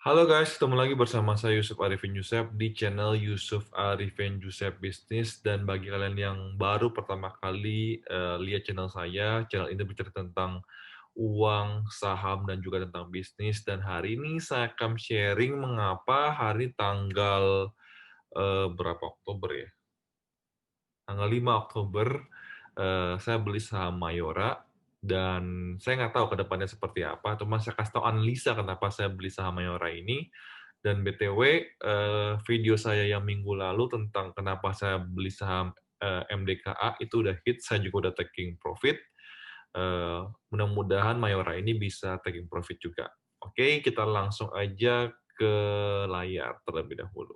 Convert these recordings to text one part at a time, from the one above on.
Halo guys, ketemu lagi bersama saya Yusuf Arifin Yusuf di channel Yusuf Arifin Yusuf Bisnis. Dan bagi kalian yang baru pertama kali lihat channel ini bercerita tentang uang, saham, dan juga tentang bisnis. Dan hari ini saya akan sharing mengapa hari tanggal berapa Oktober ya? Tanggal 5 Oktober saya beli saham Mayora dan saya nggak tahu ke depannya seperti apa, cuma saya kasih tahu analisa kenapa saya beli saham Mayora ini. Dan BTW, video saya yang minggu lalu tentang kenapa saya beli saham MDKA itu udah hit, saya juga udah taking profit. Mudah-mudahan Mayora ini bisa taking profit juga. Oke, kita langsung aja ke layar terlebih dahulu.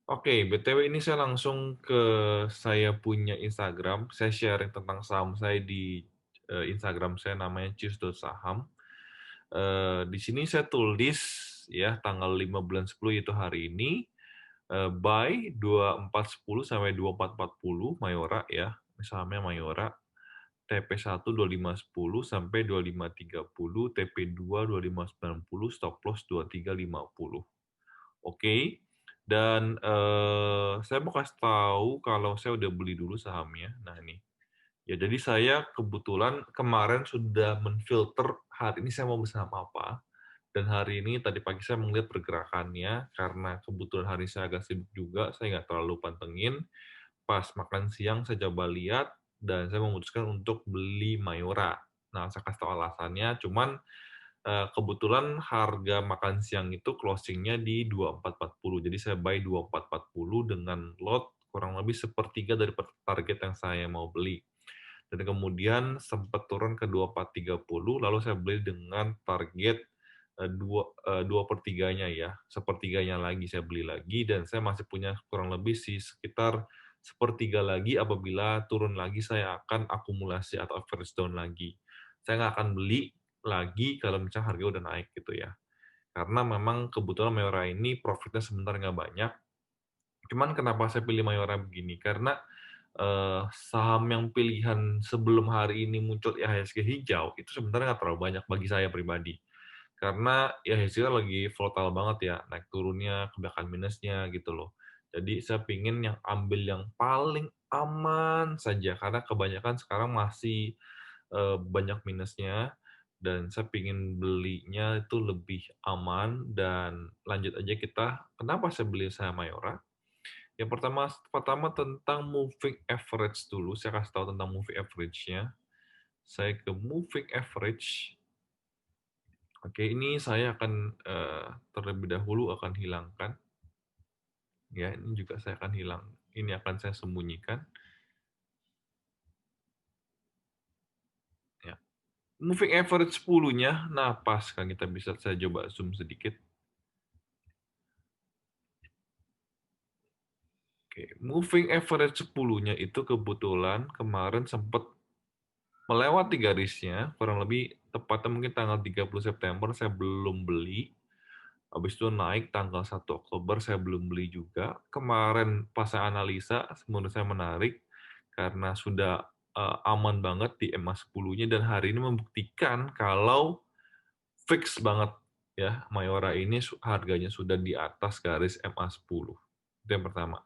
Oke, BTW ini saya langsung ke saya punya Instagram. Saya sharing tentang saham saya di Instagram saya namanya Cheers.saham. Di sini saya tulis ya tanggal 5 bulan 10 yaitu hari ini buy 2410 sampai 2440 Mayora ya. Ini sahamnya Mayora. TP1 2510 sampai 2530, TP2 2590, stop loss 2350. Oke. Dan saya mau kasih tahu kalau saya udah beli dulu sahamnya. Nah, ini. Ya, jadi saya kebetulan kemarin sudah menfilter hari ini saya mau beli saham apa. Dan hari ini tadi pagi saya melihat pergerakannya karena kebetulan hari saya agak sibuk juga, saya nggak terlalu pantengin. Pas makan siang saya coba lihat dan saya memutuskan untuk beli Mayora. Nah, saya kasih tahu alasannya, cuman kebetulan harga makan siang itu closing-nya di 2440. Jadi saya buy 2440 dengan lot kurang lebih sepertiga dari target yang saya mau beli. Dan kemudian sempat turun ke 2430, lalu saya beli dengan target dua pertiganya ya, sepertiganya lagi saya beli lagi, dan saya masih punya kurang lebih sih sekitar sepertiga lagi. Apabila turun lagi saya akan akumulasi atau average down lagi. Saya nggak akan beli lagi kalau misalnya harga udah naik gitu ya. Karena memang kebetulan Mayora ini profitnya sebenarnya nggak banyak. Cuman kenapa saya pilih Mayora begini? Karena saham yang pilihan sebelum hari ini muncul IHSG hijau itu sebenarnya nggak terlalu banyak bagi saya pribadi. Karena IHSG lagi volatile banget ya, naik turunnya, kebanyakan minusnya gitu loh. Jadi saya pingin yang ambil yang paling aman saja, karena kebanyakan sekarang masih banyak minusnya, dan saya pingin belinya itu lebih aman. Dan lanjut aja kita, kenapa saya beli saham Mayora? Yang pertama pertama tentang moving average dulu, saya kasih tahu tentang moving average-nya. Saya ke moving average. Oke, ini saya akan terlebih dahulu akan hilangkan. Ya, ini juga saya akan hilang. Ini akan saya sembunyikan. Ya. Moving average 10-nya, nah pas kan kita bisa saya coba zoom sedikit. Oke, moving average 10-nya itu kebetulan kemarin sempat melewati garisnya, kurang lebih tepatnya mungkin tanggal 30 September saya belum beli. Habis itu naik tanggal 1 Oktober saya belum beli juga. Kemarin pas saya analisa, menurut saya menarik karena sudah aman banget di MA10-nya, dan hari ini membuktikan kalau fix banget ya Mayora ini harganya sudah di atas garis MA10. Itu yang pertama.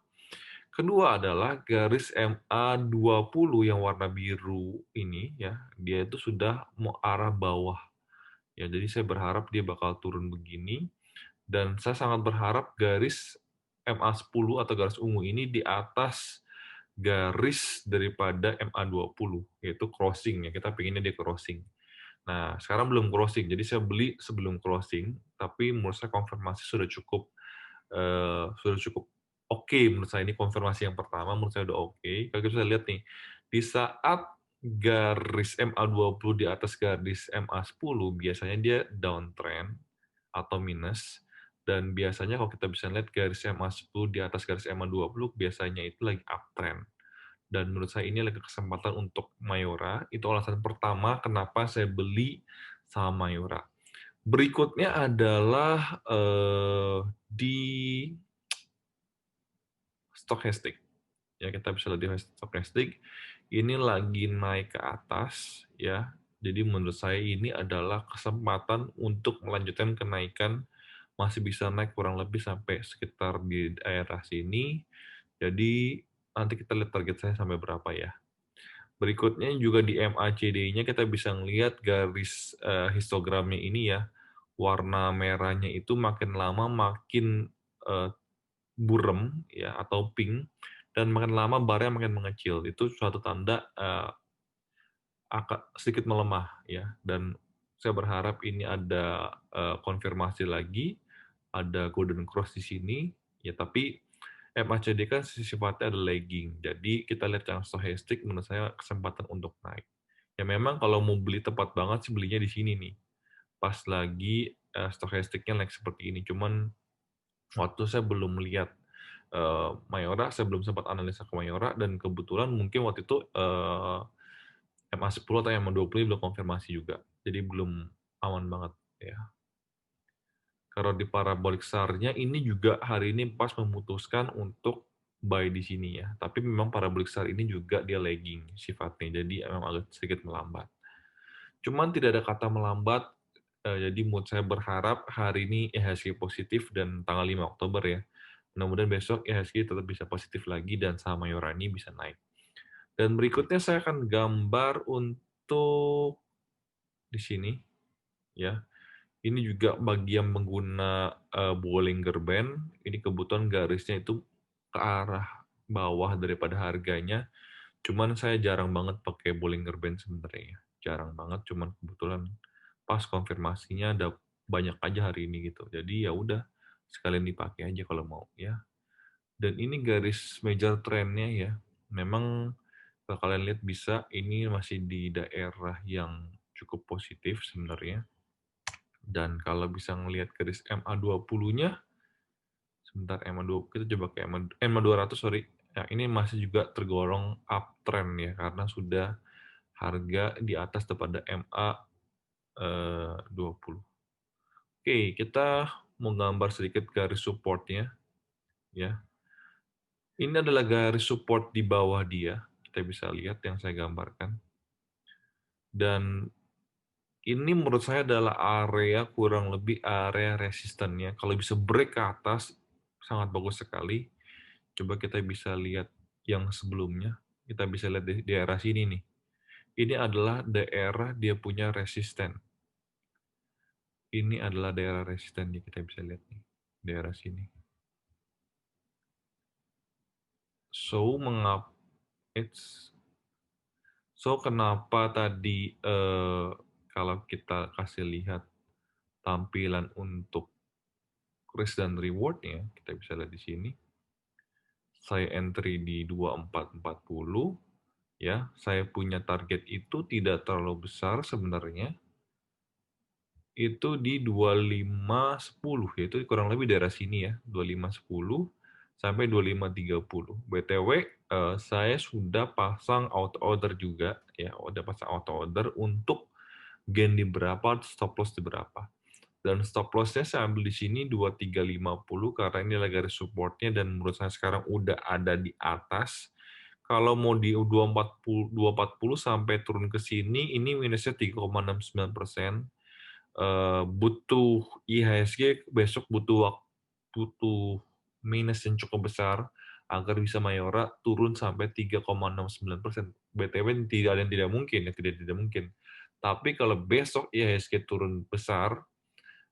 Kedua adalah garis MA20 yang warna biru ini ya, dia itu sudah mau arah bawah. Ya, jadi saya berharap dia bakal turun begini, dan saya sangat berharap garis MA10 atau garis ungu ini di atas garis daripada MA20, yaitu crossing ya. Kita pinginnya dia crossing. Nah, sekarang belum crossing, jadi saya beli sebelum crossing, tapi menurut saya konfirmasi sudah cukup oke. Menurut saya ini konfirmasi yang pertama, menurut saya udah oke. Kalau kita lihat nih, di saat garis MA20 di atas garis MA10, biasanya dia downtrend atau minus, dan biasanya kalau kita bisa lihat garis MA10 di atas garis MA20 biasanya itu lagi uptrend. Dan menurut saya ini lagi kesempatan untuk Mayora. Itu alasan pertama kenapa saya beli saham Mayora. Berikutnya adalah di stochastic. Ya, kita bisa lihat di stochastic. Ini lagi naik ke atas ya. Jadi menurut saya ini adalah kesempatan untuk melanjutkan kenaikan, masih bisa naik kurang lebih sampai sekitar di daerah sini. Jadi nanti kita lihat target saya sampai berapa ya. Berikutnya juga di MACD-nya kita bisa ngelihat garis histogramnya ini ya. Warna merahnya itu makin lama makin eh, burem ya atau pink, dan makin lama barnya makin mengecil. Itu suatu tanda akan sedikit melemah ya, dan saya berharap ini ada konfirmasi lagi, ada golden cross di sini ya, tapi MACD kan sifatnya ada lagging, jadi kita lihat yang stochastic menurut saya kesempatan untuk naik. Ya memang kalau mau beli tepat banget sih belinya di sini nih, pas lagi stochasticnya naik seperti ini. Cuman waktu saya belum melihat Mayora, saya belum sempat analisa ke Mayora, dan kebetulan mungkin waktu itu MA10 atau MA20 belum konfirmasi juga. Jadi belum aman banget ya. Kalau di parabolic SAR-nya ini juga hari ini pas memutuskan untuk buy di sini ya. Tapi memang parabolic SAR ini juga dia lagging sifatnya. Jadi memang agak sedikit melambat. Cuman tidak ada kata melambat. Jadi mood saya berharap hari ini IHSG positif dan tanggal 5 Oktober ya. Mudah-mudahan besok IHSG tetap bisa positif lagi dan saham Mayora ini bisa naik. Dan berikutnya saya akan gambar untuk di sini ya. Ini juga bagi yang pengguna Bollinger Band, ini kebetulan garisnya itu ke arah bawah daripada harganya. Cuman saya jarang banget pakai Bollinger Band sebenarnya. Jarang banget, cuman kebetulan pas konfirmasinya ada banyak aja hari ini gitu. Jadi ya udah sekalian dipakai aja kalau mau ya. Dan ini garis major trendnya ya. Memang kalau kalian lihat bisa ini masih di daerah yang cukup positif sebenarnya. Dan kalau bisa ngelihat garis MA20-nya, sebentar MA20, kita coba ke MA200, sorry. Ya, ini masih juga tergolong uptrend ya, karena sudah harga di atas daripada MA20. Oke, kita mau gambar sedikit garis supportnya. Ya. Ini adalah garis support di bawah dia. Kita bisa lihat yang saya gambarkan. Dan ini menurut saya adalah area kurang lebih area resistennya. Kalau bisa break ke atas, sangat bagus sekali. Coba kita bisa lihat yang sebelumnya. Kita bisa lihat di daerah sini nih. Ini adalah daerah dia punya resisten. Ini adalah daerah resisten nih, kita bisa lihat nih. Daerah sini. So, kenapa tadi kalau kita kasih lihat tampilan untuk risk dan reward-nya, kita bisa lihat di sini. Saya entry di 2440 ya. Saya punya target itu tidak terlalu besar sebenarnya. Itu di 2510, yaitu kurang lebih daerah sini ya, 2510 sampai 2530. BTW saya sudah pasang auto order juga ya, udah pasang auto order untuk gain di berapa, stop loss di berapa. Dan stop loss-nya saya ambil di sini 2350 karena ini adalah garis support-nya dan menurut saya sekarang udah ada di atas. Kalau mau di 240 sampai turun ke sini, ini minusnya 3,69%. Butuh IHSG besok butuh minus yang cukup besar agar bisa Mayora turun sampai 3,69%. BTW tidak ada yang tidak mungkin, ya tidak mungkin. Tapi kalau besok IHSG turun besar,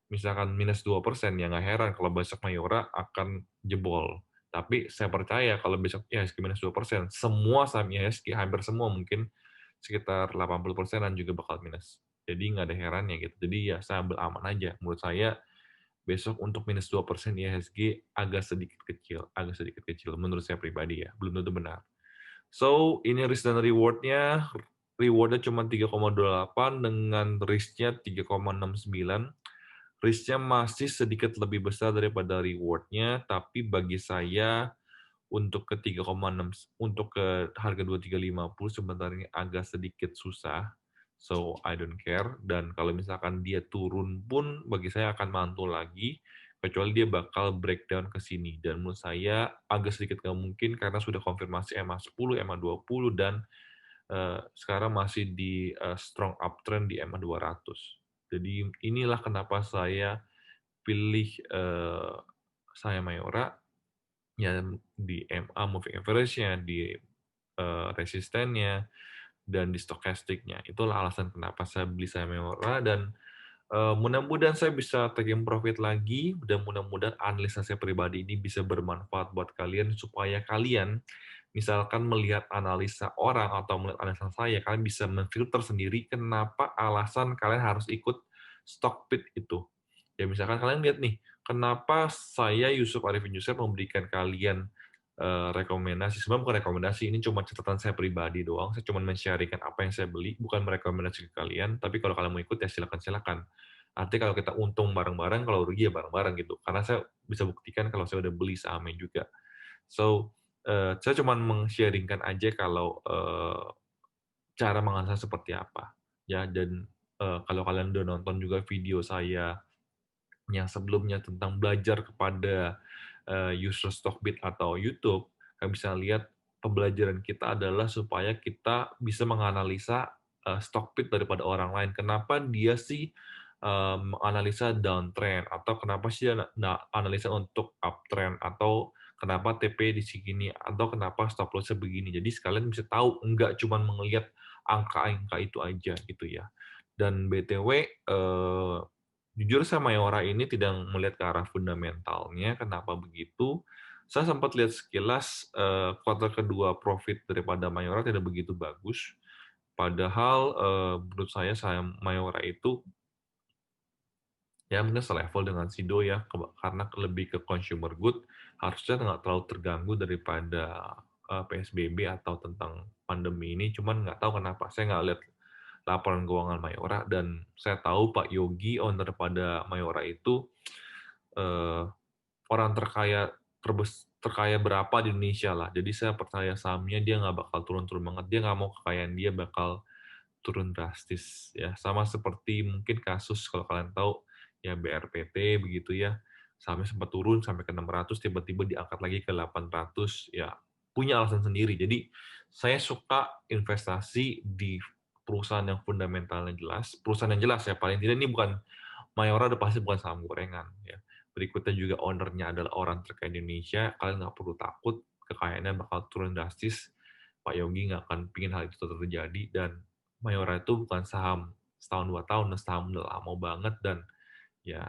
misalkan minus 2%, ya nggak heran kalau besok Mayora akan jebol. Tapi saya percaya kalau besok IHSG minus 2%, semua saham IHSG, hampir semua mungkin sekitar 80%-an juga bakal minus. Jadi nggak ada herannya gitu. Jadi ya saya ambil aman aja. Menurut saya besok untuk minus 2% IHSG agak sedikit kecil menurut saya pribadi ya. Belum tentu benar. So, ini risk dan reward-nya. Reward-nya cuma 3,28 dengan risk-nya 3,69. Risk-nya masih sedikit lebih besar daripada reward-nya, tapi bagi saya untuk ke 3,6 untuk ke harga 2350 sebenarnya agak sedikit susah. So I don't care, dan kalau misalkan dia turun pun bagi saya akan mantul lagi kecuali dia bakal breakdown ke sini, dan menurut saya agak sedikit nggak mungkin karena sudah konfirmasi MA10, MA20 dan sekarang masih di strong uptrend di EMA 200. Jadi inilah kenapa saya pilih saham Mayora ya di MA moving average-nya, di resistennya, dan di stokastiknya. Itulah alasan kenapa saya beli saham Mayora dan mudah-mudahan saya bisa taking profit lagi dan mudah-mudahan analisa saya pribadi ini bisa bermanfaat buat kalian supaya kalian misalkan melihat analisa orang atau melihat analisa saya, kalian bisa memfilter sendiri kenapa alasan kalian harus ikut stock pit itu. Ya misalkan kalian lihat nih, kenapa saya Yusuf Arifin Yusuf memberikan kalian rekomendasi, sebenarnya bukan rekomendasi, ini cuma catatan saya pribadi doang, saya cuma men-sharingkan apa yang saya beli, bukan merekomendasi ke kalian, tapi kalau kalian mau ikut ya silakan-silakan. Artinya kalau kita untung bareng-bareng, kalau rugi ya bareng-bareng gitu. Karena saya bisa buktikan kalau saya udah beli sahamnya juga. So, saya cuma meng-sharingkan aja kalau cara menganalisa seperti apa. Ya, dan kalau kalian udah nonton juga video saya yang sebelumnya tentang belajar kepada user Stockbit atau YouTube, kalian bisa lihat pembelajaran kita adalah supaya kita bisa menganalisa Stockbit daripada orang lain. Kenapa dia sih menganalisa downtrend atau kenapa sih dia analisa untuk uptrend atau kenapa TP di segini atau kenapa stop loss begini. Jadi sekalian bisa tahu enggak cuma melihat angka-angka itu aja gitu ya. Dan BTW jujur saya Mayora ini tidak melihat ke arah fundamentalnya, kenapa begitu? Saya sempat lihat sekilas kuartal kedua profit daripada Mayora tidak begitu bagus. Padahal menurut saya saham Mayora itu ya mungkin selevel dengan Sido ya, karena lebih ke consumer good, harusnya nggak terlalu terganggu daripada PSBB atau tentang pandemi ini. Cuman nggak tahu kenapa saya nggak lihat laporan keuangan Mayora dan saya tahu Pak Yogi owner pada Mayora itu eh, orang terkaya berapa di Indonesia lah. Jadi saya percaya sahamnya dia nggak bakal turun-turun banget. Dia nggak mau kekayaan dia bakal turun drastis ya. Sama seperti mungkin kasus kalau kalian tahu ya BRPT begitu ya. Sahamnya sempat turun sampai ke 600 tiba-tiba diangkat lagi ke 800 ya. Punya alasan sendiri. Jadi saya suka investasi di perusahaan yang fundamentalnya jelas, perusahaan yang jelas ya paling tidak ini bukan Mayora udah pasti bukan saham gorengan ya. Berikutnya juga ownernya adalah orang terkaya di Indonesia, kalian nggak perlu takut kekayaannya bakal turun drastis. Pak Yogi nggak akan pingin hal itu terjadi dan Mayora itu bukan saham setahun 2 tahun, saham udah lama banget dan ya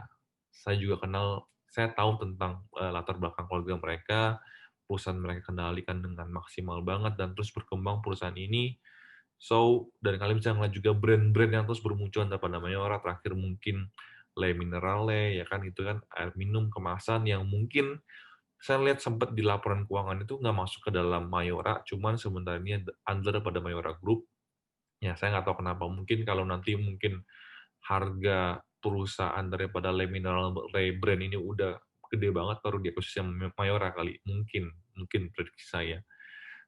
saya juga kenal, saya tahu tentang latar belakang keluarga mereka, perusahaan mereka kendalikan dengan maksimal banget dan terus berkembang perusahaan ini. So, dan kalian bisa ngeliat juga brand-brand yang terus bermunculan daripada Mayora, terakhir mungkin Le Minerale, ya kan, itu kan air minum kemasan yang mungkin saya lihat sempat di laporan keuangan itu nggak masuk ke dalam Mayora, cuman sebenarnya under pada Mayora Group. Ya, saya nggak tahu kenapa. Mungkin kalau nanti mungkin harga perusahaan daripada Le Mineral Brand ini udah gede banget baru di ekosistem Mayora kali. Mungkin prediksi saya.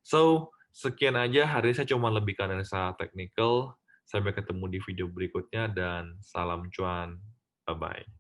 So, sekian aja. Hari ini saya cuma lebih ke analisa technical. Sampai ketemu di video berikutnya dan salam cuan. Bye-bye.